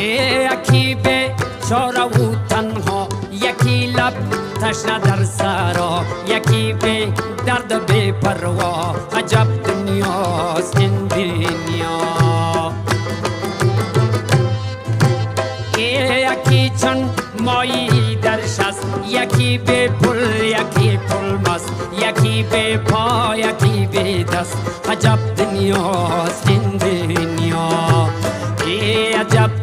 یکی به چاره و تنها، یکی لب تشنه در سرا، یکی به درد بی پروا. عجب دنیاست این دنیا. یکی چون مایی در شست، یکی به پل، یکی پل مست، یکی به پا، یکی به دست. عجب دنیاست این دنیا. عجب